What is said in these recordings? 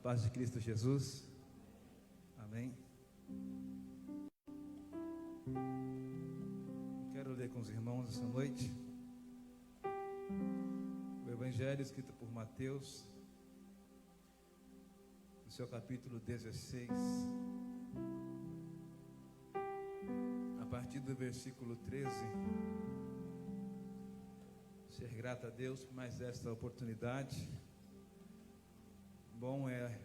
paz de Cristo Jesus. Amém. Quero ler com os irmãos essa noite o Evangelho escrito por Mateus, no seu capítulo 16, a partir do versículo 13. Ser grato a Deus por mais esta oportunidade. Bom é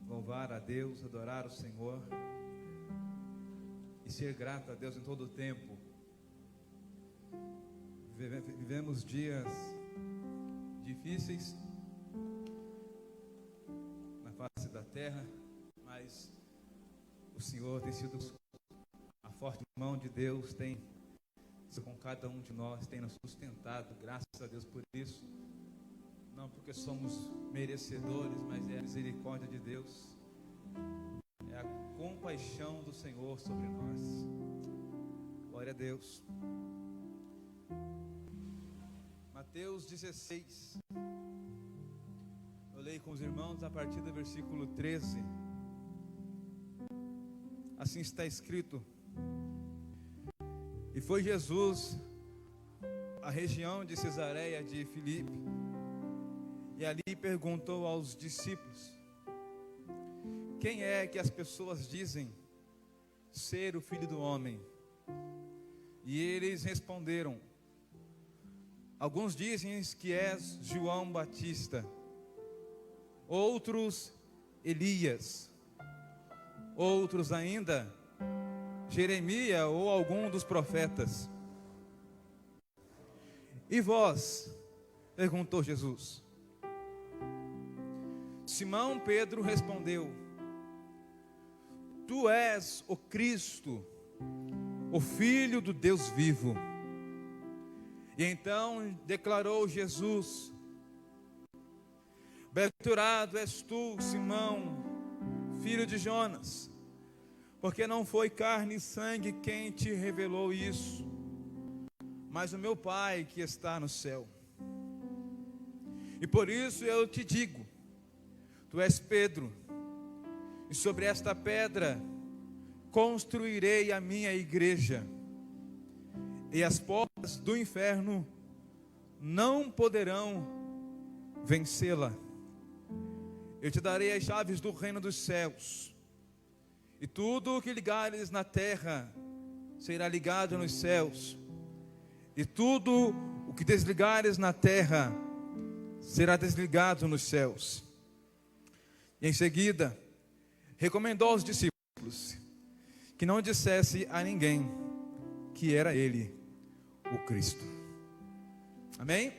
louvar a Deus, adorar o Senhor e ser grato a Deus em todo o tempo. Vivemos dias difíceis na face da terra, mas o Senhor tem sido, a forte mão de Deus tem sido com cada um de nós, tem nos sustentado, graças a Deus por isso. Não porque somos merecedores, mas é a misericórdia de Deus, é a compaixão do Senhor sobre nós. Glória a Deus. Mateus 16, eu leio com os irmãos a partir do versículo 13. Assim está escrito: e foi Jesus à região de Cesareia de Filipe, e ali perguntou aos discípulos: quem é que as pessoas dizem ser o Filho do Homem? E eles responderam: alguns dizem que és João Batista, outros Elias, outros ainda Jeremias ou algum dos profetas. E vós? Perguntou Jesus. Simão Pedro respondeu: tu és o Cristo, o Filho do Deus vivo. E então declarou Jesus: bem-aventurado és tu, Simão, filho de Jonas, porque não foi carne e sangue quem te revelou isso, mas o meu Pai que está no céu. E por isso eu te digo: tu és Pedro, e sobre esta pedra construirei a minha igreja, e as portas do inferno não poderão vencê-la. Eu te darei as chaves do reino dos céus, e tudo o que ligares na terra será ligado nos céus, e tudo o que desligares na terra será desligado nos céus. E em seguida recomendou aos discípulos que não dissesse a ninguém que era ele o Cristo. Amém?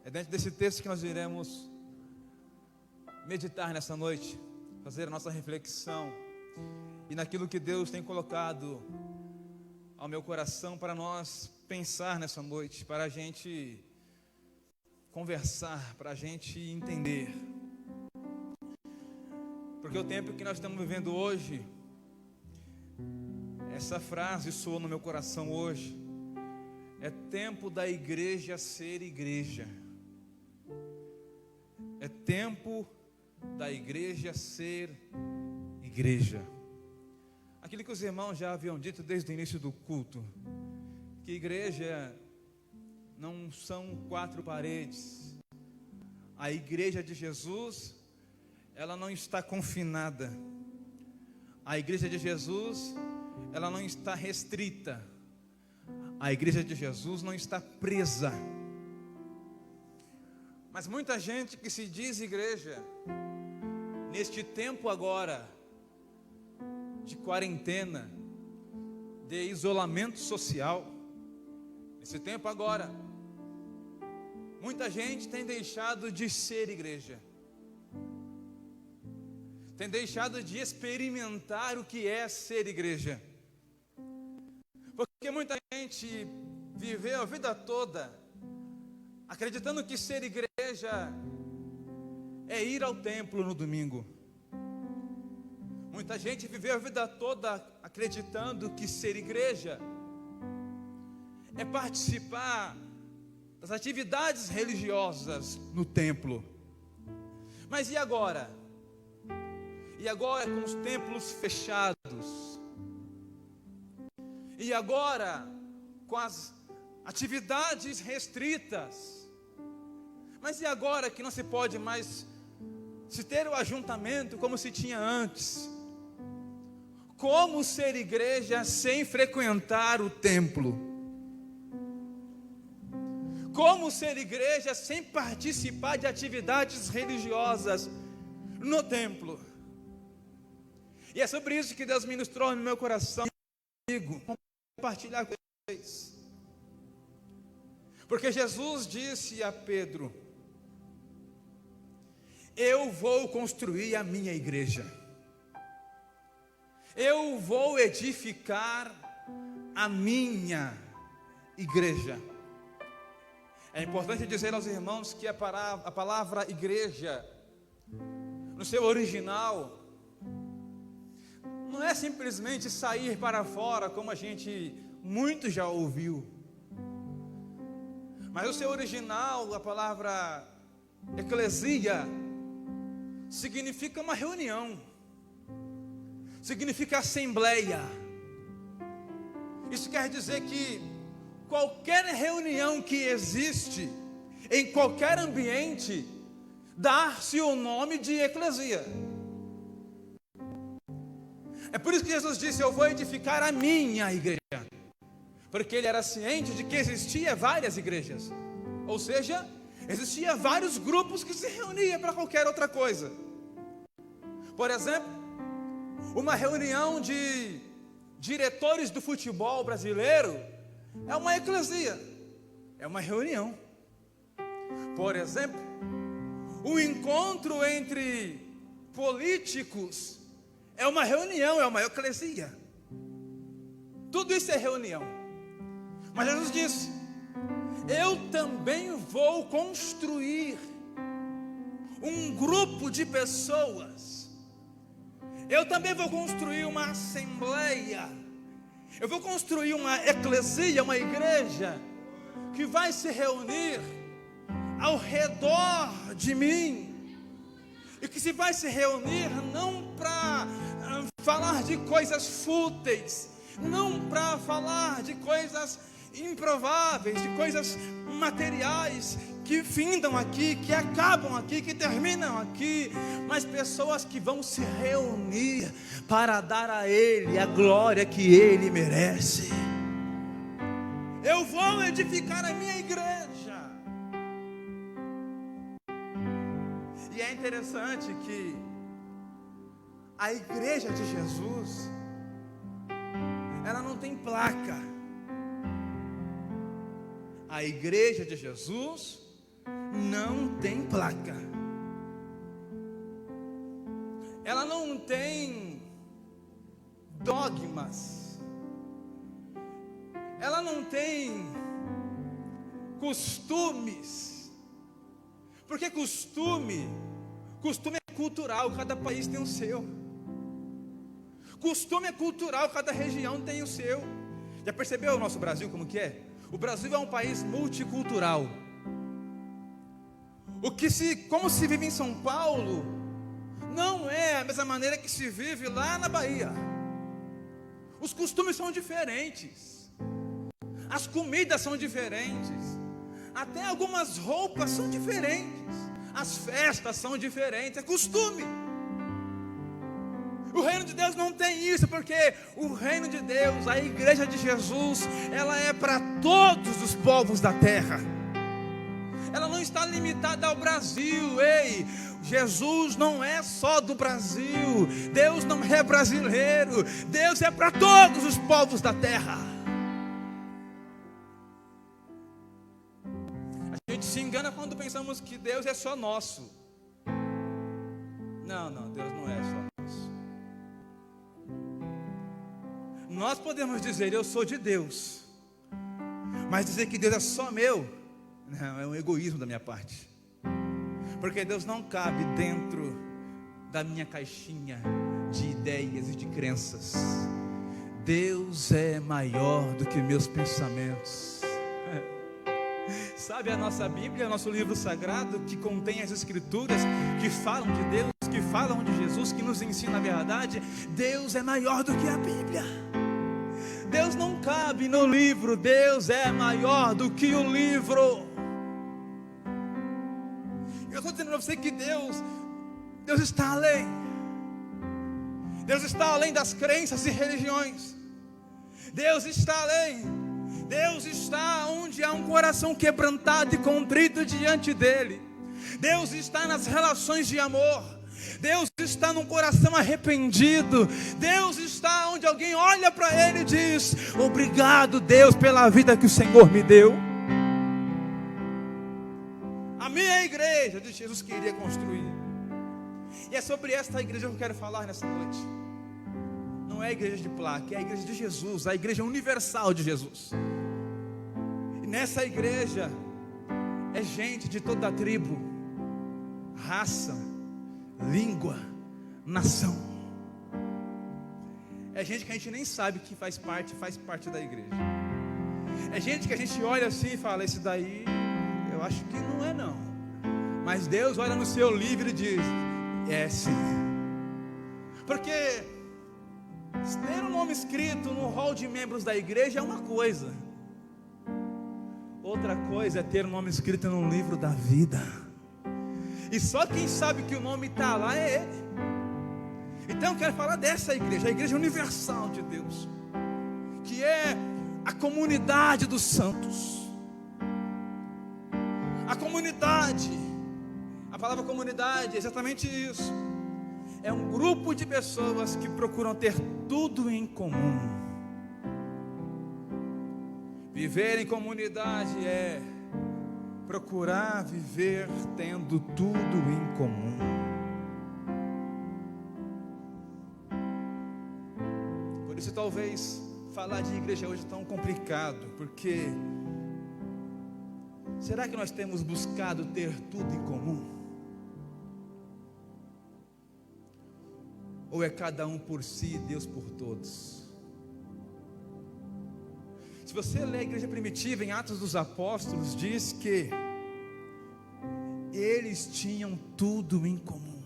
É dentro desse texto que nós iremos meditar nessa noite, fazer a nossa reflexão e naquilo que Deus tem colocado ao meu coração para nós pensar nessa noite, para a gente conversar, para a gente entender. Porque o tempo que nós estamos vivendo hoje, essa frase soa no meu coração hoje: é tempo da igreja ser igreja. É tempo da igreja ser igreja. Aquilo que os irmãos já haviam dito desde o início do culto, que igreja não são quatro paredes. A igreja de Jesus, ela não está confinada. A igreja de Jesus, ela não está restrita. A igreja de Jesus não está presa. Mas muita gente que se diz igreja, neste tempo agora de quarentena, de isolamento social, nesse tempo agora, muita gente tem deixado de ser igreja, tem deixado de experimentar o que é ser igreja, porque muita gente viveu a vida toda acreditando que ser igreja é ir ao templo no domingo. Muita gente viveu a vida toda acreditando que ser igreja é participar das atividades religiosas no templo. Mas e agora? E agora com os templos fechados? E agora com as atividades restritas? Mas e agora que não se pode mais se ter o ajuntamento como se tinha antes? Como ser igreja sem frequentar o templo? Como ser igreja sem participar de atividades religiosas no templo? E é sobre isso que Deus ministrou no meu coração, comigo, compartilhar com vocês. Porque Jesus disse a Pedro: eu vou construir a minha igreja, eu vou edificar a minha igreja. É importante dizer aos irmãos que a palavra igreja, no seu original, não é simplesmente sair para fora, como a gente muito já ouviu. Mas o seu original, a palavra eclesia, significa uma reunião, significa assembleia. Isso quer dizer que qualquer reunião que existe, em qualquer ambiente, dá-se o nome de eclesia. É por isso que Jesus disse: eu vou edificar a minha igreja. Porque ele era ciente de que existia várias igrejas. Ou seja, existia vários grupos que se reuniam para qualquer outra coisa. Por exemplo, uma reunião de diretores do futebol brasileiro é uma eclesia, é uma reunião. Por exemplo, o encontro entre políticos é uma reunião, é uma eclesia. Tudo isso é reunião. Mas Jesus disse: eu também vou construir um grupo de pessoas, eu também vou construir uma assembleia, eu vou construir uma eclesia, uma igreja, que vai se reunir ao redor de mim, e que se vai se reunir não para falar de coisas fúteis, não para falar de coisas improváveis, de coisas materiais que findam aqui, que acabam aqui, que terminam aqui, mas pessoas que vão se reunir para dar a Ele a glória que Ele merece. Eu vou edificar a minha igreja. E é interessante que a igreja de Jesus, ela não tem placa. A igreja de Jesus não tem placa. Ela não tem dogmas. Ela não tem costumes. Porque costume é cultural, cada país tem o seu. Costume é cultural, cada região tem o seu. Já percebeu o nosso Brasil como que é? O Brasil é um país multicultural. Como se vive em São Paulo, não é a mesma maneira que se vive lá na Bahia. Os costumes são diferentes, as comidas são diferentes, até algumas roupas são diferentes, as festas são diferentes, é costume. O reino de Deus não tem isso, porque o reino de Deus, a igreja de Jesus, ela é para todos os povos da terra. Ela não está limitada ao Brasil. Ei, Jesus não é só do Brasil. Deus não é brasileiro. Deus é para todos os povos da terra. A gente se engana quando pensamos que Deus é só nosso. Não, Deus não é só nosso. Nós podemos dizer: eu sou de Deus, mas dizer que Deus é só meu, não, é um egoísmo da minha parte. Porque Deus não cabe dentro da minha caixinha de ideias e de crenças. Deus é maior do que meus pensamentos. Sabe, a nossa Bíblia, o nosso livro sagrado, que contém as escrituras que falam de Deus, que falam de Jesus, que nos ensina a verdade. Deus é maior do que a Bíblia. Deus não cabe no livro. Deus é maior do que o livro. Eu estou dizendo para você que Deus está além. Deus está além das crenças e religiões. Deus está além. Deus está onde há um coração quebrantado e contrito diante dEle. Deus está nas relações de amor. Deus está num coração arrependido. Deus está onde alguém olha para Ele e diz: obrigado, Deus, pela vida que o Senhor me deu. A minha igreja de Jesus queria construir. E é sobre esta igreja que eu quero falar nessa noite. Não é a igreja de placa, é a igreja de Jesus, a igreja universal de Jesus. E nessa igreja é gente de toda a tribo, raça, língua, nação. É gente que a gente nem sabe que faz parte da igreja. É gente que a gente olha assim e fala: esse daí eu acho que não é não. Mas Deus olha no seu livro e diz: é sim. Porque ter um nome escrito no hall de membros da igreja é uma coisa. Outra coisa é ter um nome escrito no livro da vida. E só quem sabe que o nome está lá é Ele. Então eu quero falar dessa igreja, a igreja universal de Deus, que é a comunidade dos santos. A comunidade, a palavra comunidade é exatamente isso. É um grupo de pessoas que procuram ter tudo em comum. Viver em comunidade é procurar viver tendo tudo em comum. Por isso talvez falar de igreja hoje é tão complicado, porque será que nós temos buscado ter tudo em comum? Ou é cada um por si e Deus por todos? Se você ler a igreja primitiva em Atos dos Apóstolos, diz que eles tinham tudo em comum.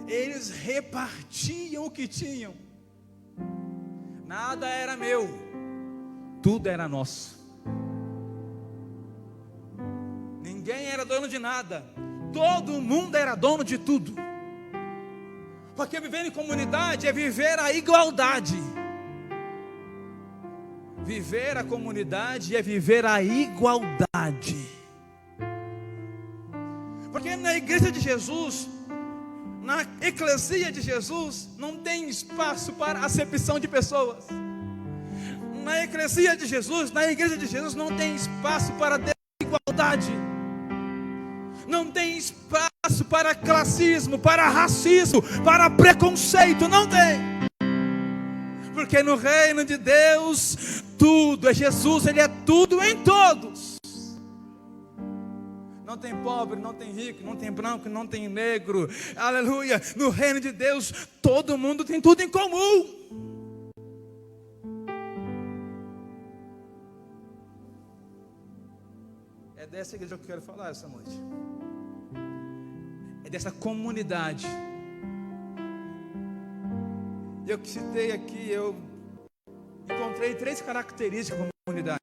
Eles repartiam o que tinham. Nada era meu, tudo era nosso. Ninguém era dono de nada. Todo mundo era dono de tudo. Porque viver em comunidade é viver a igualdade. Viver a comunidade é viver a igualdade. Porque na igreja de Jesus, na eclesia de Jesus, não tem espaço para acepção de pessoas. Na eclesia de Jesus, na igreja de Jesus, não tem espaço para desigualdade. Não tem espaço para classismo, para racismo, para preconceito, não tem. Porque no reino de Deus, tudo é Jesus, Ele é tudo em todos. Não tem pobre, não tem rico, não tem branco, não tem negro, aleluia. No reino de Deus, todo mundo tem tudo em comum. É dessa igreja que eu quero falar essa noite. É dessa comunidade. Eu que citei aqui, eu encontrei 3 características da comunidade.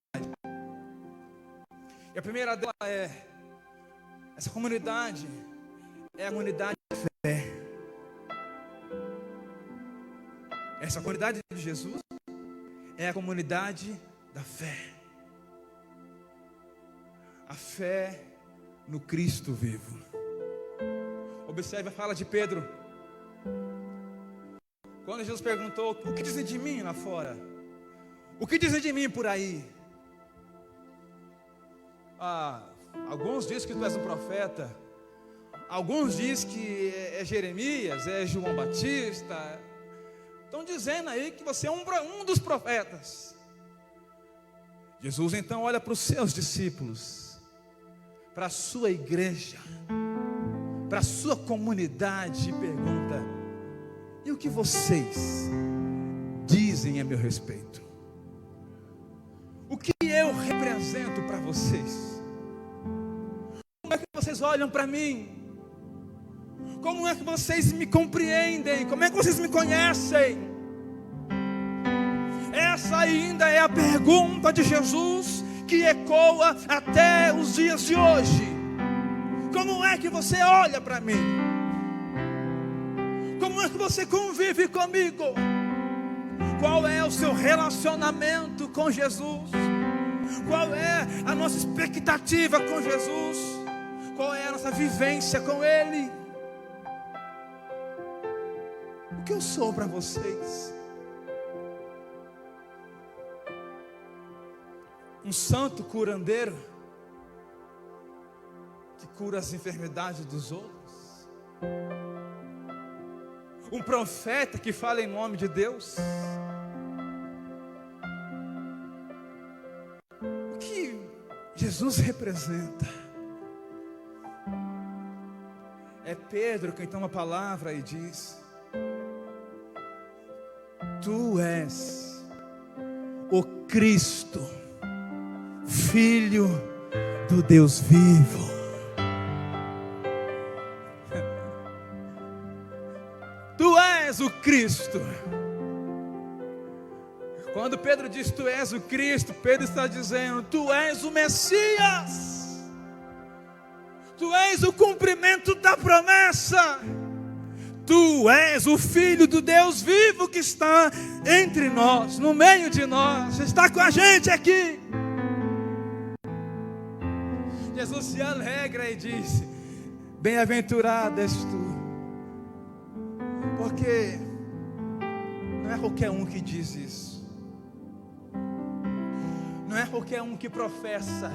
E a primeira dela é: essa comunidade é a comunidade de fé. Essa comunidade de Jesus é a comunidade da fé. A fé no Cristo vivo. Observe a fala de Pedro. Quando Jesus perguntou: o que dizem de mim lá fora? O que dizem de mim por aí? Alguns dizem que tu és um profeta. Alguns dizem que é Jeremias, é João Batista. Estão dizendo aí que você é um dos profetas. Jesus então olha para os seus discípulos, para a sua igreja, para a sua comunidade e pergunta: e o que vocês dizem a meu respeito? o que eu represento para vocês? Como é que vocês olham para mim? Como é que vocês me compreendem? Como é que vocês me conhecem? Essa ainda é a pergunta de Jesus que ecoa até os dias de hoje. Como é que você olha para mim? Como é que você convive comigo? Qual é o seu relacionamento com Jesus? Qual é a nossa expectativa com Jesus? Qual é a nossa vivência com Ele? O que eu sou para vocês? Um santo curandeiro que cura as enfermidades dos outros? Um profeta que fala em nome de Deus? O que Jesus representa? É Pedro quem toma a palavra e diz: Tu és o Cristo, Filho do Deus vivo. Tu és o Cristo. Quando Pedro diz tu és o Cristo, Pedro está dizendo: tu és o Messias. Tu és o cumprimento da promessa. Tu és o Filho do Deus vivo que está entre nós, no meio de nós, está com a gente aqui. Jesus se alegra e diz: bem-aventurado és tu. Porque não é qualquer um que diz isso. Não é qualquer um que professa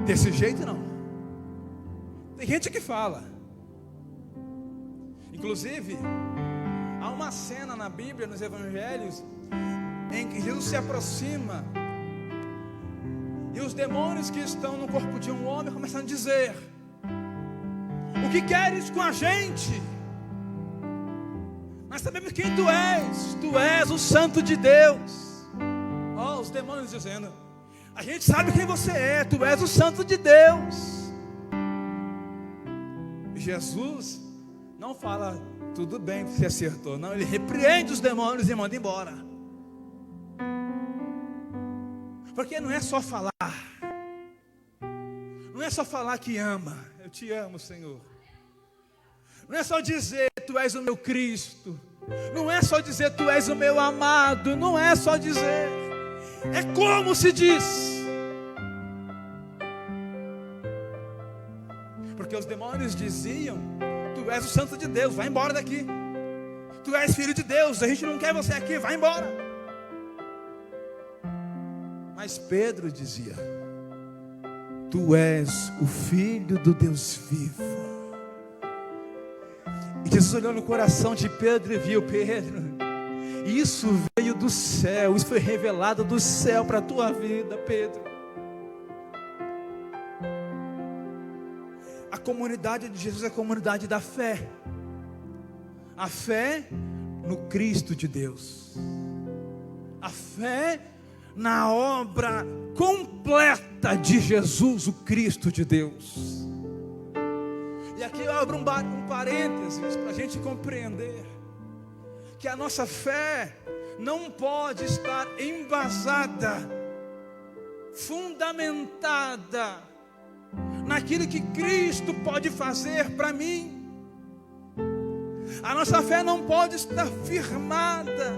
desse jeito, não. Tem gente que fala. Inclusive, há uma cena na Bíblia, nos Evangelhos, em que Jesus se aproxima e os demônios que estão no corpo de um homem começam a dizer: o que queres com a gente? Nós sabemos quem tu és o Santo de Deus. Ó, os demônios dizendo: a gente sabe quem você é, tu és o Santo de Deus. E Jesus não fala, tudo bem, você acertou. Não, ele repreende os demônios e manda embora. Porque não é só falar. Não é só falar que ama. Eu te amo, Senhor. Não é só dizer tu és o meu Cristo. Não é só dizer tu és o meu amado. Não é só dizer. É como se diz. Porque os demônios diziam: tu és o Santo de Deus, vai embora daqui. Tu és Filho de Deus, a gente não quer você aqui, vai embora. Mas Pedro dizia: tu és o Filho do Deus vivo. E Jesus olhou no coração de Pedro e viu: Pedro, isso veio do céu, isso foi revelado do céu para a tua vida, Pedro. A comunidade de Jesus é a comunidade da fé. A fé no Cristo de Deus. A fé na obra completa de Jesus, o Cristo de Deus. E aqui eu abro um parênteses para a gente compreender que a nossa fé não pode estar embasada, fundamentada naquilo que Cristo pode fazer para mim. A nossa fé não pode estar firmada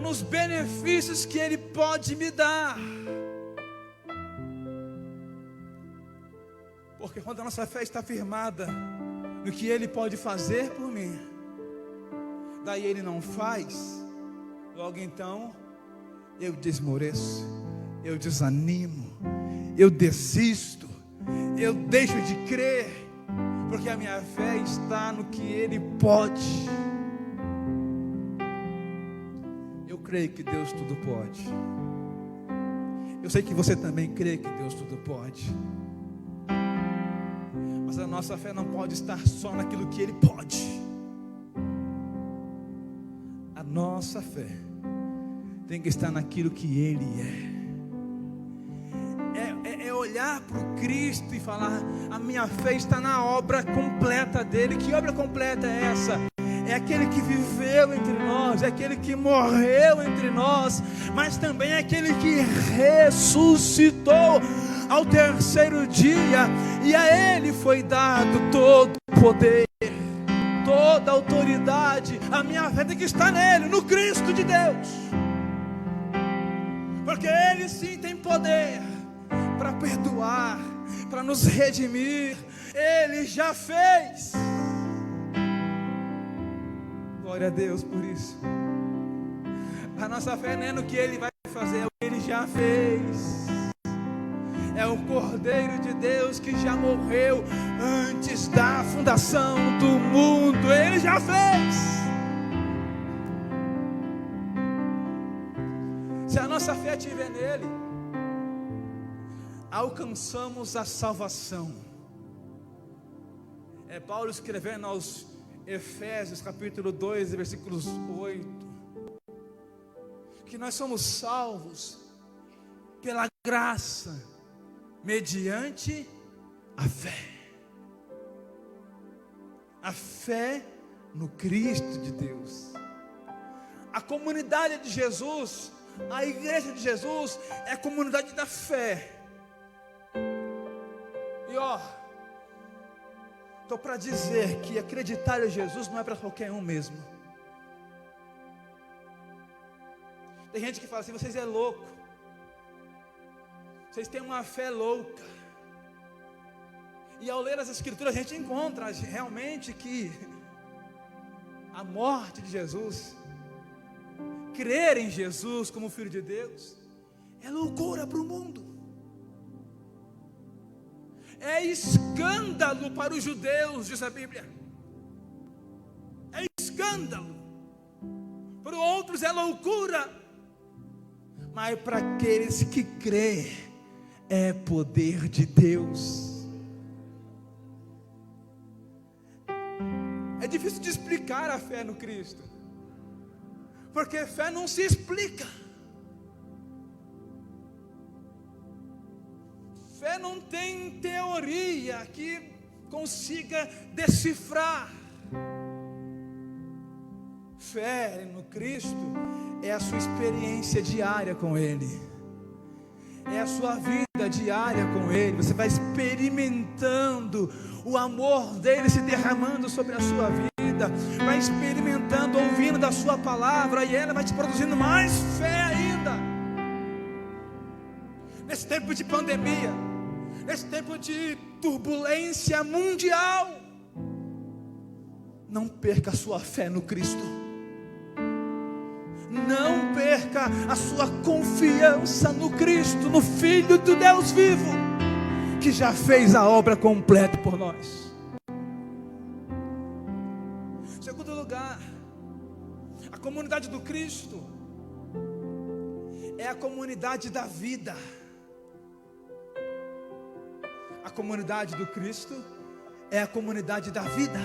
nos benefícios que Ele pode me dar. Porque quando a nossa fé está firmada no que Ele pode fazer por mim, daí Ele não faz, logo então eu desmoreço, eu desanimo, eu desisto, eu deixo de crer, porque a minha fé está no que Ele pode. Eu creio que Deus tudo pode. Eu sei que você também crê que Deus tudo pode. Mas a nossa fé não pode estar só naquilo que Ele pode. A nossa fé tem que estar naquilo que Ele é. É olhar para o Cristo e falar: a minha fé está na obra completa dele. Que obra completa é essa? É aquele que viveu entre nós, é aquele que morreu entre nós, mas também é aquele que ressuscitou ao terceiro dia, e a Ele foi dado todo o poder, toda a autoridade. A minha fé tem que estar nele, no Cristo de Deus, porque Ele sim tem poder para perdoar, para nos redimir. Ele já fez. Glória a Deus por isso. A nossa fé não é no que Ele vai fazer, é o que Ele já fez. É o Cordeiro de Deus que já morreu antes da fundação do mundo. Ele já fez. Se a nossa fé estiver nele, alcançamos a salvação. É Paulo escrevendo aos Efésios capítulo 2, versículos 8, que nós somos salvos pela graça, mediante a fé no Cristo de Deus. A comunidade de Jesus, a igreja de Jesus, é a comunidade da fé. E estou para dizer que acreditar em Jesus não é para qualquer um mesmo. Tem gente que fala assim: vocês é louco, vocês têm uma fé louca. E ao ler as Escrituras a gente encontra realmente que a morte de Jesus, crer em Jesus como Filho de Deus, é loucura para o mundo. É escândalo para os judeus, diz a Bíblia. É escândalo. Para outros é loucura. Mas para aqueles que crêem, é poder de Deus. É difícil de explicar a fé no Cristo, porque fé não se explica. Fé não tem teoria que consiga decifrar. Fé no Cristo é a sua experiência diária com Ele, é a sua vida diária com Ele. Você vai experimentando o amor dEle se derramando sobre a sua vida, vai experimentando, ouvindo da sua palavra, e ela vai te produzindo mais fé ainda. Nesse tempo de pandemia, nesse tempo de turbulência mundial, não perca a sua fé no Cristo. Não perca a sua confiança no Cristo, no Filho do Deus vivo, que já fez a obra completa por nós. Em segundo lugar, a comunidade do Cristo é a comunidade da vida. A comunidade do Cristo é a comunidade da vida.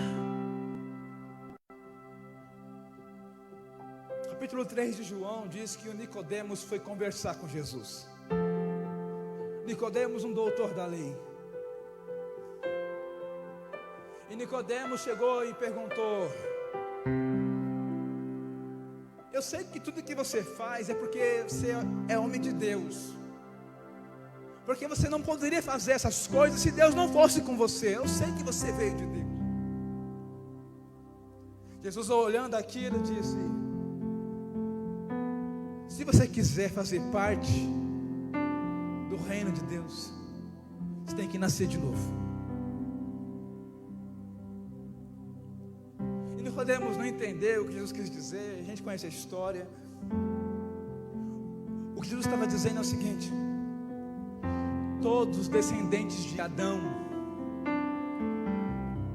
Capítulo 3 de João diz que o Nicodemos foi conversar com Jesus. Nicodemos, um doutor da lei. E Nicodemos chegou e perguntou: eu sei que tudo que você faz é porque você é homem de Deus, porque você não poderia fazer essas coisas se Deus não fosse com você. Eu sei que você veio de Deus. Jesus, olhando aquilo, disse: se você quiser fazer parte do reino de Deus, você tem que nascer de novo. E Nicodemos não entendeu o que Jesus quis dizer. A gente conhece a história. O que Jesus estava dizendo é o seguinte: todos os descendentes de Adão,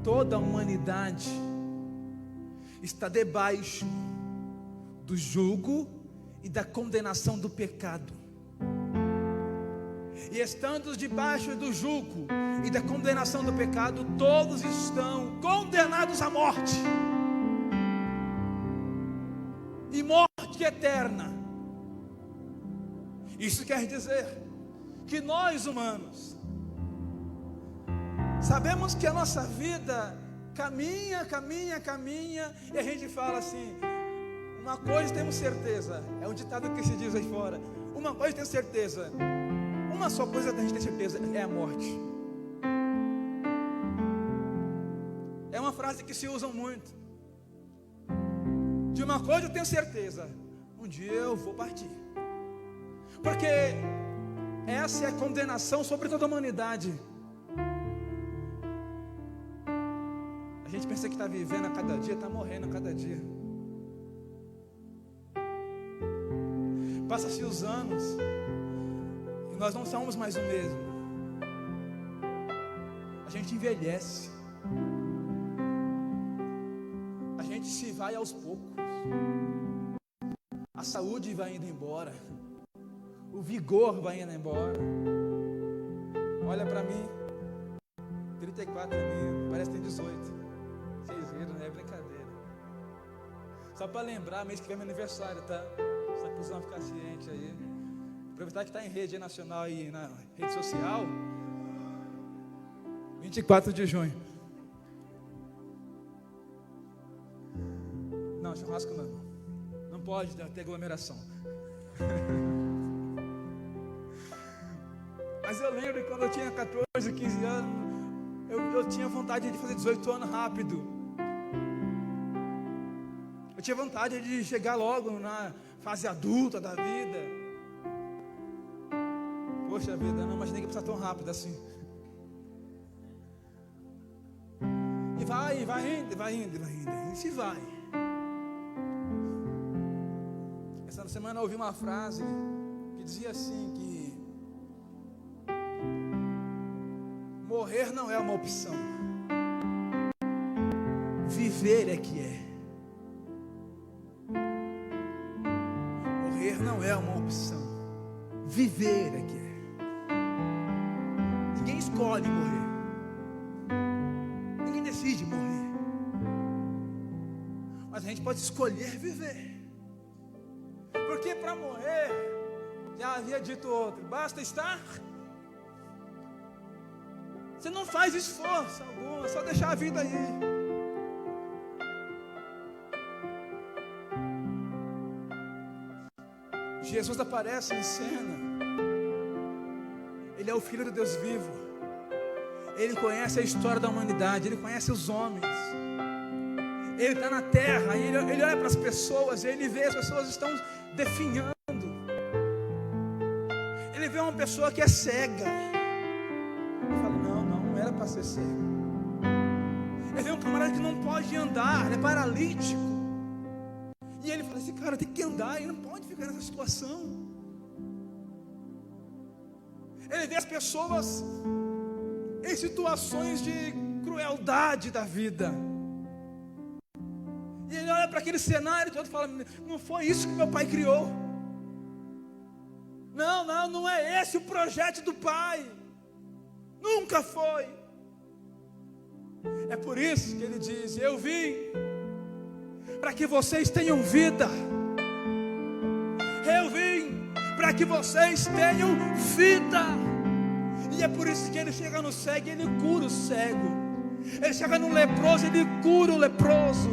toda a humanidade está debaixo do jugo e da condenação do pecado. E estando debaixo do jugo e da condenação do pecado, todos estão condenados à morte, e morte eterna. Isso quer dizer que nós humanos sabemos que a nossa vida caminha, e a gente fala assim: uma coisa temos certeza, é um ditado que se diz aí fora, uma coisa tenho certeza, uma só coisa que a gente tem certeza, é a morte. É uma frase que se usa muito. De uma coisa eu tenho certeza, um dia eu vou partir. Porque essa é a condenação sobre toda a humanidade. A gente pensa que está vivendo a cada dia, está morrendo a cada dia. Passa-se os anos e nós não somos mais o mesmo. A gente envelhece. A gente se vai aos poucos. A saúde vai indo embora. O vigor vai indo embora. Olha para mim, 34 anos, parece que tem 18. Vocês viram, não é brincadeira. Só para lembrar, mês que vem é meu aniversário, tá? Só para os homens ficar cientes aí. Aproveitar que está em rede nacional e na rede social. 24 de junho. Não, churrasco não. Não pode ter aglomeração. Mas eu lembro que quando eu tinha 14, 15 anos, eu tinha vontade de fazer 18 anos rápido. Eu tinha vontade de chegar logo na fase adulta da vida. Poxa vida, não imaginei que ia passar tão rápido assim. E vai indo. E se vai. Essa semana eu ouvi uma frase que dizia assim, que morrer não é uma opção, viver é que é. Morrer não é uma opção, viver é que é. Ninguém escolhe morrer, ninguém decide morrer, mas a gente pode escolher viver. Porque para morrer, já havia dito outro, basta estar. Você não faz esforço algum, é só deixar a vida aí. Jesus aparece em cena. Ele é o Filho de Deus vivo. Ele conhece a história da humanidade, ele conhece os homens. Ele está na terra, ele olha para as pessoas, ele vê as pessoas estão definhando. Ele vê uma pessoa que é cega. Ele fala, não era para ser cego. Ele vê um camarada que não pode andar, ele é paralítico. E ele fala assim, cara, tem que andar, ele não pode ficar nessa situação. Ele vê as pessoas em situações de crueldade da vida. E ele olha para aquele cenário todo e fala, não foi isso que meu pai criou. Não é esse o projeto do pai. Nunca foi. É por isso que ele diz, eu vim para que vocês tenham vida. Eu vim para que vocês tenham vida. E é por isso que ele chega no cego e ele cura o cego. Ele chega no leproso, ele cura o leproso.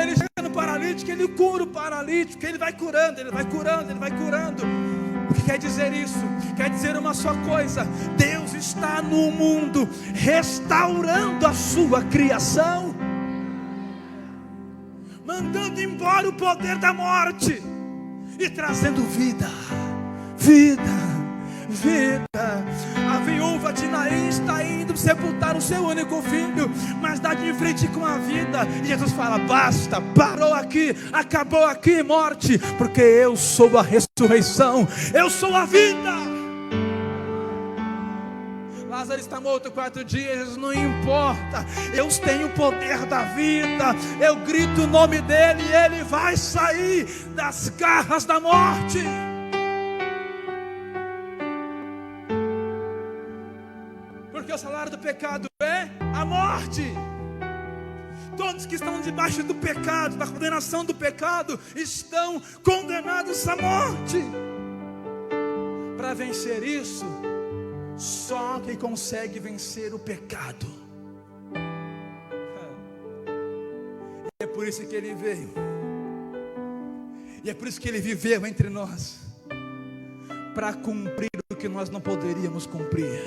Ele chega no paralítico, ele cura o paralítico. Ele vai curando, ele vai curando, ele vai curando. O que quer dizer isso? Quer dizer uma só coisa: Deus está no mundo restaurando a sua criação, mandando embora o poder da morte e trazendo vida. A viúva de Naim está indo sepultar o seu único filho, mas dá de frente com a vida. E Jesus fala, basta, parou aqui, acabou aqui morte, porque eu sou a ressurreição, eu sou a vida. Lázaro está morto 4 dias, não importa, eu tenho o poder da vida. Eu grito o nome dele e ele vai sair das garras da morte. Porque o salário do pecado é a morte. Todos que estão debaixo do pecado, da condenação do pecado, estão condenados à morte. para vencer isso, só quem consegue vencer o pecado. E é por isso que Ele veio. E é por isso que Ele viveu entre nós, para cumprir o que nós não poderíamos cumprir,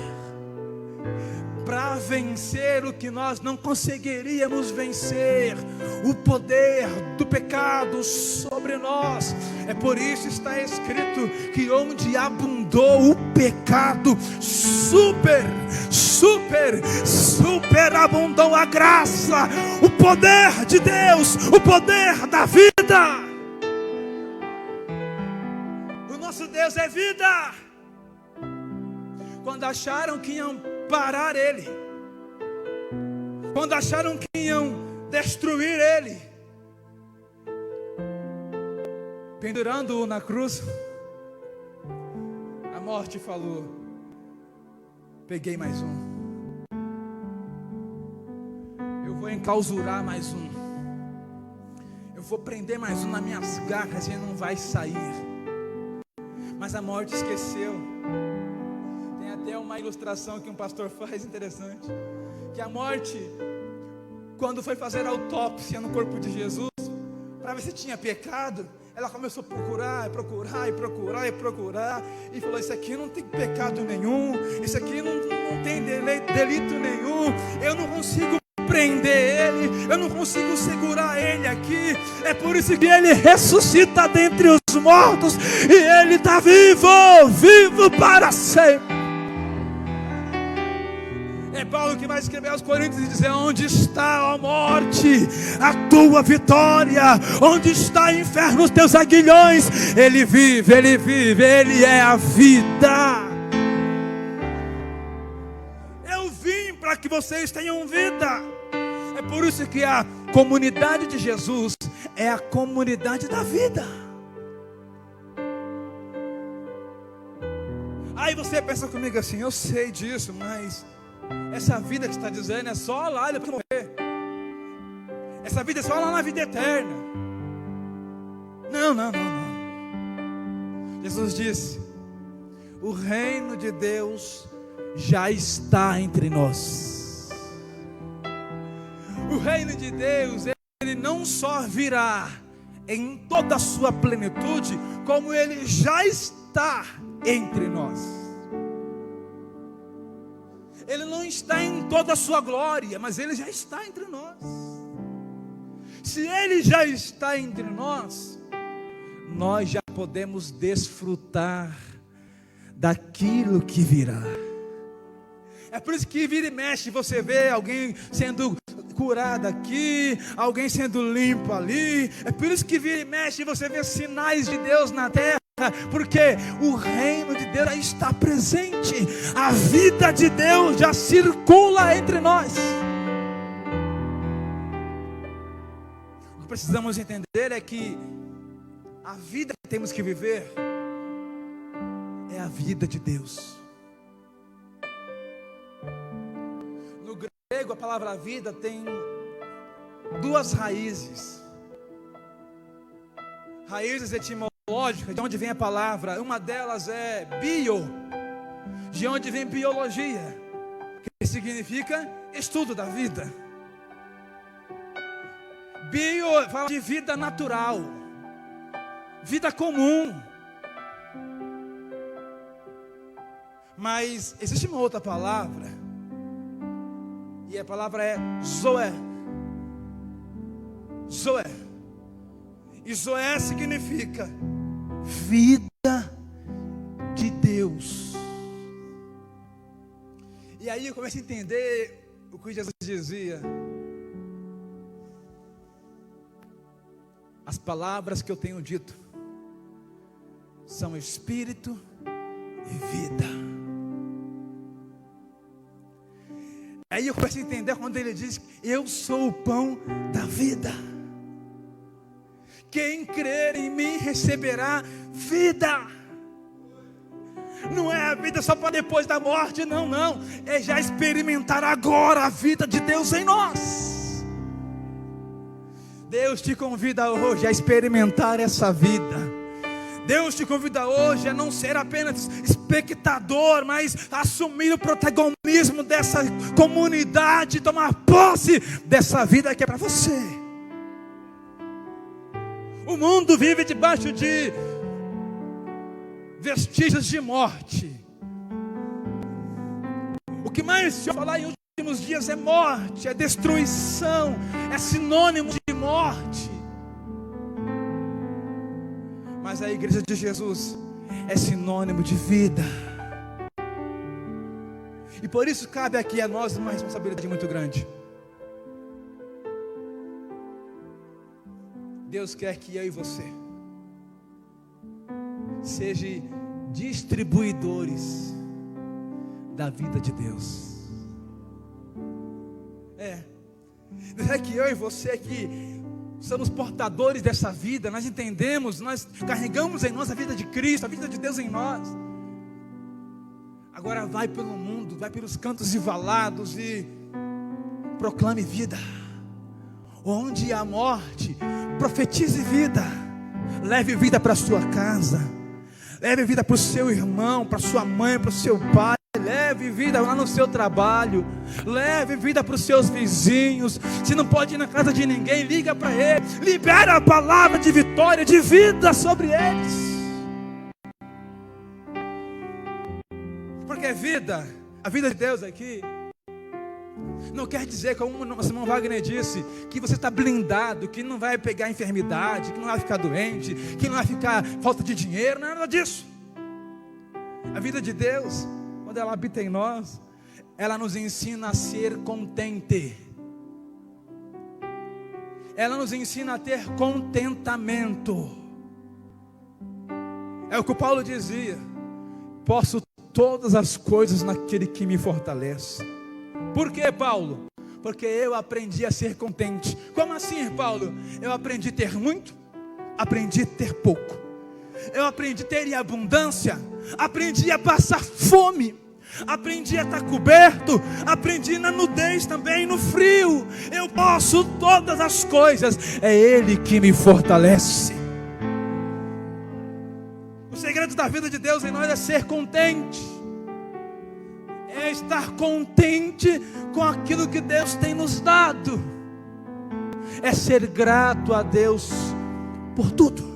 para vencer o que nós não conseguiríamos vencer, o poder do pecado sobre nós. É por isso que está escrito que onde abundou o pecado, superabundou a graça, o poder de Deus, o poder da vida. O nosso Deus é vida. Quando acharam que iam parar Ele, quando acharam que iam destruir Ele, pendurando-o na cruz, a morte falou: peguei mais um, eu vou enclausurar mais um, eu vou prender mais um nas minhas garras e ele não vai sair. Mas a morte esqueceu. Tem até uma ilustração que um pastor faz interessante, que a morte, quando foi fazer a autópsia no corpo de Jesus, para ver se tinha pecado, ela começou a procurar, e falou: isso aqui não tem pecado nenhum, isso aqui não tem delito nenhum, eu não consigo prender ele, eu não consigo segurar ele aqui. É por isso que ele ressuscita dentre os mortos, e ele está vivo para sempre. É Paulo que vai escrever aos Coríntios e dizer: onde está, ó morte, a tua vitória? Onde está, inferno, os teus aguilhões? Ele vive, Ele é a vida. Eu vim para que vocês tenham vida. É por isso que a comunidade de Jesus é a comunidade da vida. Aí você pensa comigo assim: eu sei disso, mas essa vida que você está dizendo é só lá depois de morrer. Essa vida é só lá na vida eterna. Não. Jesus disse: o reino de Deus já está entre nós. O reino de Deus, ele não só virá em toda a sua plenitude, como ele já está entre nós. Ele não está em toda a sua glória, mas ele já está entre nós. Se ele já está entre nós, nós já podemos desfrutar daquilo que virá. É por isso que vira e mexe, você vê alguém sendo curado aqui, alguém sendo limpo ali. É por isso que vira e mexe, você vê sinais de Deus na terra, porque o reino de Deus já está presente, a vida de Deus já circula entre nós. O que precisamos entender é que a vida que temos que viver é a vida de Deus. No grego, a palavra vida tem duas raízes etimológicas, de onde vem a palavra. Uma delas é bio, de onde vem biologia, que significa estudo da vida. Bio fala de vida natural, vida comum. Mas existe uma outra palavra, e a palavra é Zoé. Zoé. E Zoé significa vida de Deus. E aí eu começo a entender o que Jesus dizia: as palavras que eu tenho dito são espírito e vida. Aí eu começo a entender quando ele diz: eu sou o pão da vida. Quem crer em mim receberá vida. Não é a vida só para depois da morte, não. É já experimentar agora a vida de Deus em nós. Deus te convida hoje a experimentar essa vida. Deus te convida hoje a não ser apenas espectador, mas a assumir o protagonismo dessa comunidade, tomar posse dessa vida que é para você. O mundo vive debaixo de vestígios de morte. O que mais se falar em últimos dias é morte, é destruição, é sinônimo de morte. Mas a igreja de Jesus é sinônimo de vida. E por isso cabe aqui a nós uma responsabilidade muito grande. Deus quer que eu e você sejam distribuidores da vida de Deus. Deus quer que eu e você aqui somos portadores dessa vida. Nós entendemos, nós carregamos em nós a vida de Cristo, a vida de Deus em nós. Agora vai pelo mundo, vai pelos cantos e valados e proclame vida. Onde há morte, profetize vida. Leve vida para a sua casa, leve vida para o seu irmão, para a sua mãe, para o seu pai. Leve vida lá no seu trabalho, leve vida para os seus vizinhos. Se não pode ir na casa de ninguém, liga para eles, libera a palavra de vitória, de vida sobre eles. Porque vida, a vida de Deus aqui não quer dizer, como o nosso irmão Wagner disse, que você está blindado, que não vai pegar enfermidade, que não vai ficar doente, que não vai ficar falta de dinheiro, não é nada disso. A vida de Deus, quando ela habita em nós, ela nos ensina a ser contente. Ela nos ensina a ter contentamento. É o que o Paulo dizia: posso todas as coisas naquele que me fortalece. Por quê, Paulo? Porque eu aprendi a ser contente. Como assim, Paulo? Eu aprendi a ter muito, aprendi a ter pouco. Eu aprendi a ter em abundância, aprendi a passar fome, aprendi a estar coberto, aprendi na nudez também, no frio. Eu posso todas as coisas, é Ele que me fortalece. O segredo da vida de Deus em nós é ser contente, é estar contente com aquilo que Deus tem nos dado, é ser grato a Deus por tudo.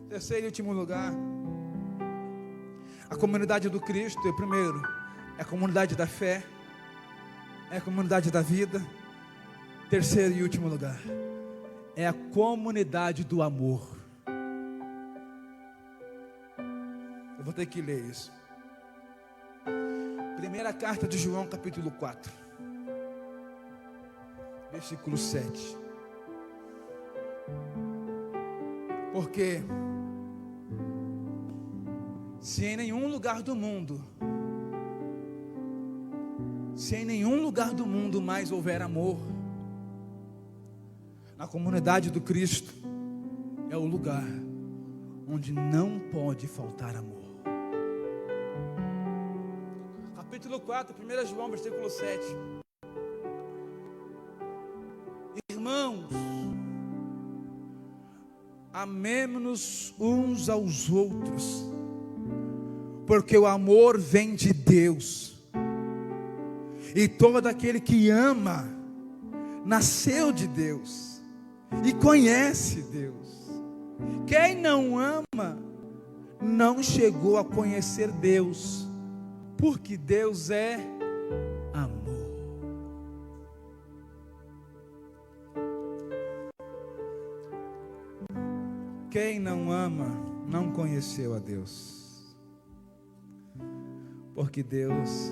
Terceiro e último lugar, a comunidade do Cristo, primeiro, é a comunidade da fé, é a comunidade da vida. Terceiro e último lugar, é a comunidade do amor. Eu vou ter que ler isso. Primeira carta de João, capítulo 4, versículo 7. Porque se em nenhum lugar do mundo mais houver amor, na comunidade do Cristo é o lugar onde não pode faltar amor. Capítulo 4, 1 João, versículo 7. Irmãos, amemo-nos uns aos outros, porque o amor vem de Deus, e todo aquele que ama nasceu de Deus e conhece Deus. Quem não ama não chegou a conhecer Deus, porque Deus é amor. Quem não ama não conheceu a Deus, porque Deus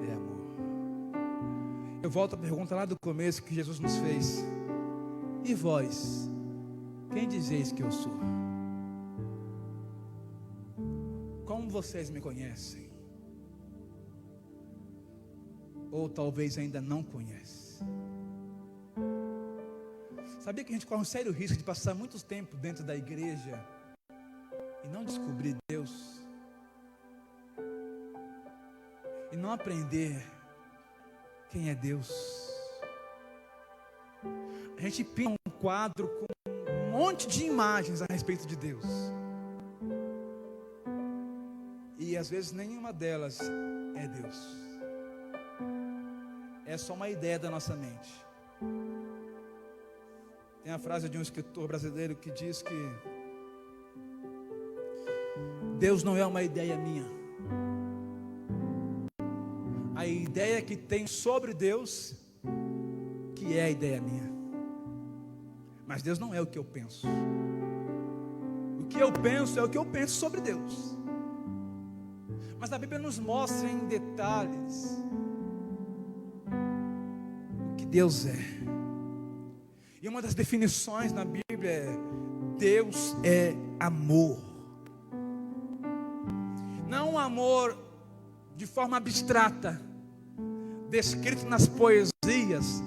é amor. Eu volto à pergunta lá do começo que Jesus nos fez: e vós, quem dizeis que eu sou? Como vocês me conhecem? Ou talvez ainda não conhecem? Sabia que a gente corre um sério risco de passar muito tempo dentro da igreja e não descobrir Deus? E não aprender quem é Deus? A gente pinta um quadro com um monte de imagens a respeito de Deus. E às vezes nenhuma delas é Deus. É só uma ideia da nossa mente. Tem a frase de um escritor brasileiro que diz que Deus não é uma ideia minha. A ideia que tem sobre Deus, que é a ideia minha. Mas Deus não é o que eu penso. O que eu penso é o que eu penso sobre Deus. Mas a Bíblia nos mostra em detalhes o que Deus é. E uma das definições na Bíblia é: Deus é amor. Não um amor de forma abstrata, descrito nas poesias,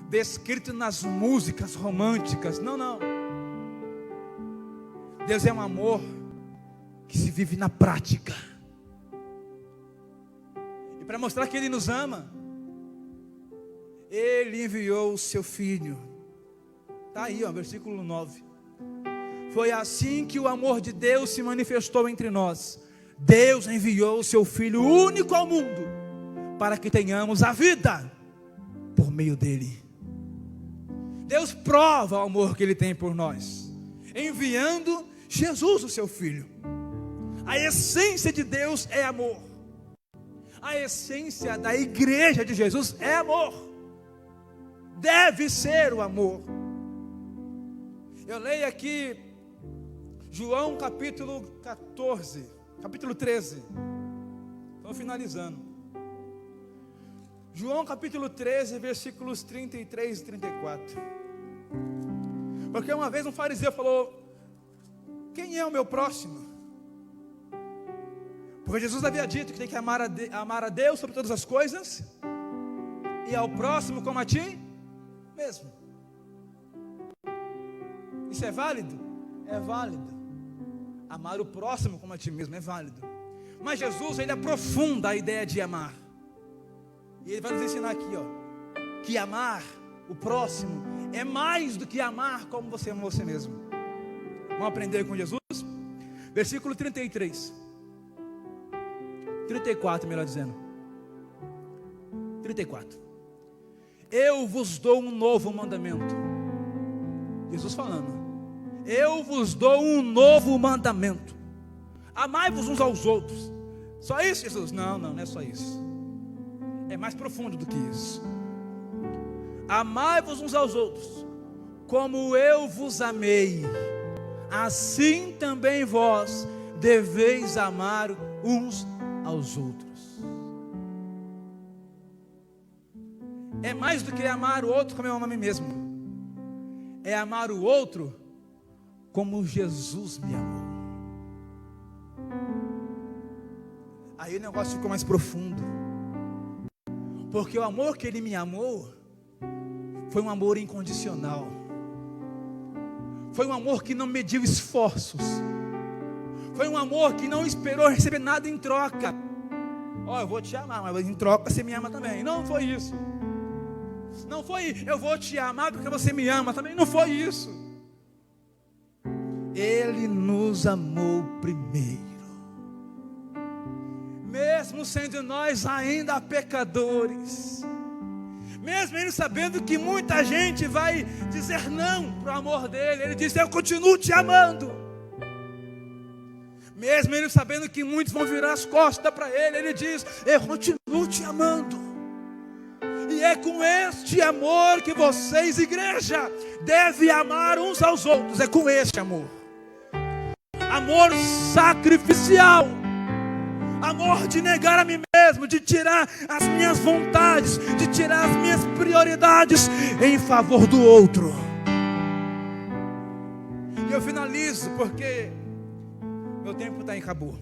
descrito nas músicas românticas. Não, não. Deus é um amor que se vive na prática. E para mostrar que Ele nos ama, Ele enviou o seu Filho. Está aí, ó, versículo 9. Foi assim que o amor de Deus se manifestou entre nós. Deus enviou o seu Filho único ao mundo, para que tenhamos a vida por meio dele. Deus prova o amor que Ele tem por nós, enviando Jesus, o seu Filho. A essência de Deus é amor. A essência da igreja de Jesus é amor. Deve ser o amor. Eu leio aqui João capítulo 14, capítulo 13. Estou finalizando. João capítulo 13, versículos 33 e 34. Porque uma vez um fariseu falou: quem é o meu próximo? Porque Jesus havia dito que tem que amar a Deus sobre todas as coisas, e ao próximo como a ti mesmo. Isso é válido? É válido. Amar o próximo como a ti mesmo é válido. Mas Jesus, Ele aprofunda a ideia de amar. E Ele vai nos ensinar aqui, ó, que amar o próximo é mais do que amar como você ama você mesmo. Vamos aprender com Jesus? Versículo 33. 34, melhor dizendo. 34. Eu vos dou um novo mandamento. Jesus falando. Eu vos dou um novo mandamento. Amai-vos uns aos outros. Só isso, Jesus? Não, não é só isso. É mais profundo do que isso. Amai-vos uns aos outros, como eu vos amei, assim também vós deveis amar uns aos outros. É mais do que amar o outro como eu amo a mim mesmo. É amar o outro como Jesus me amou. Aí o negócio ficou mais profundo. Porque o amor que Ele me amou foi um amor incondicional. Foi um amor que não mediu esforços. Foi um amor que não esperou receber nada em troca. Ó, eu vou te amar, mas em troca você me ama também. Não foi isso. Não foi, eu vou te amar porque você me ama também. Não foi isso. Ele nos amou primeiro. Mesmo sendo nós ainda pecadores, mesmo Ele sabendo que muita gente vai dizer não para o amor dEle, Ele diz: eu continuo te amando. Mesmo Ele sabendo que muitos vão virar as costas para Ele, Ele diz: eu continuo te amando. E é com este amor que vocês, igreja, devem amar uns aos outros. É com este amor. Amor sacrificial. Amor de negar a mim mesmo, de tirar as minhas vontades, de tirar as minhas prioridades em favor do outro. E eu finalizo porque meu tempo está em acabou.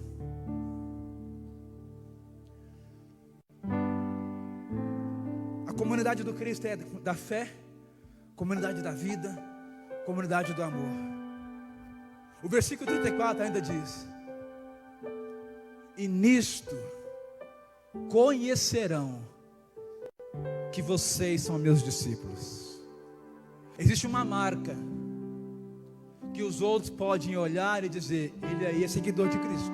A comunidade do Cristo é da fé, comunidade da vida, comunidade do amor. O versículo 34 ainda diz: e nisto conhecerão que vocês são meus discípulos. Existe uma marca que os outros podem olhar e dizer: ele aí é seguidor de Cristo.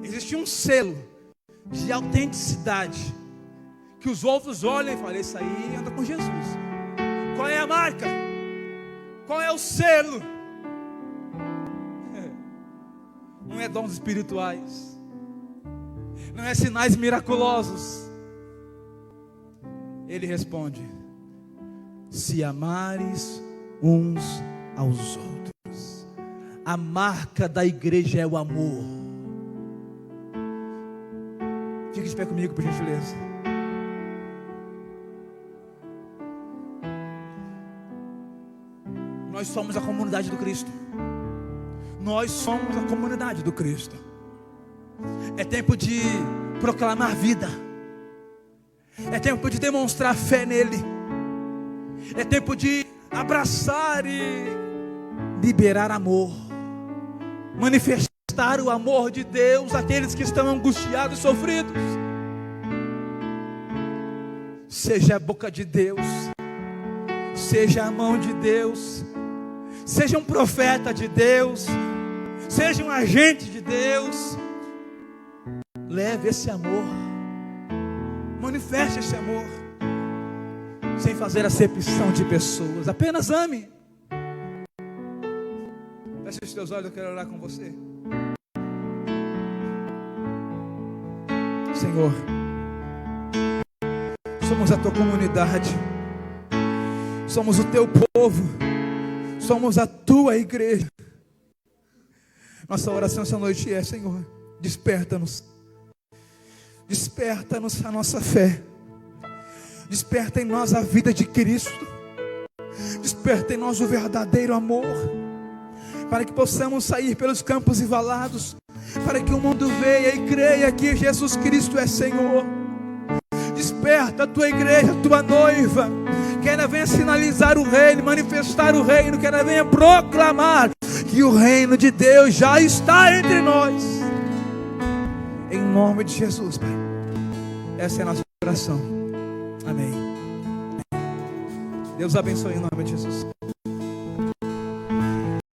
Existe um selo de autenticidade que os outros olham e falam: esse aí anda com Jesus. Qual é a marca? Qual é o selo? Não é dons espirituais, não é sinais miraculosos. Ele responde: se amares uns aos outros. A marca da igreja é o amor. Fique de pé comigo, por gentileza. Nós somos a comunidade do Cristo. Nós somos a comunidade do Cristo. É tempo de proclamar vida. É tempo de demonstrar fé nele. É tempo de abraçar e liberar amor. Manifestar o amor de Deus àqueles que estão angustiados e sofridos. Seja a boca de Deus, seja a mão de Deus, seja um profeta de Deus, seja um agente de Deus. Leve esse amor, manifeste esse amor, sem fazer acepção de pessoas. Apenas ame. Feche os teus olhos, eu quero orar com você. Senhor, somos a tua comunidade, somos o teu povo, somos a tua igreja. Nossa oração essa noite é: Senhor, desperta-nos, desperta-nos a nossa fé, desperta em nós a vida de Cristo, desperta em nós o verdadeiro amor, para que possamos sair pelos campos e valados, para que o mundo veja e creia que Jesus Cristo é Senhor. Desperta a tua igreja, a tua noiva, que ela venha sinalizar o reino, manifestar o reino, que ela venha proclamar que o reino de Deus já está entre nós. Em nome de Jesus, Pai. Essa é a nossa oração. Amém. Deus abençoe em nome de Jesus.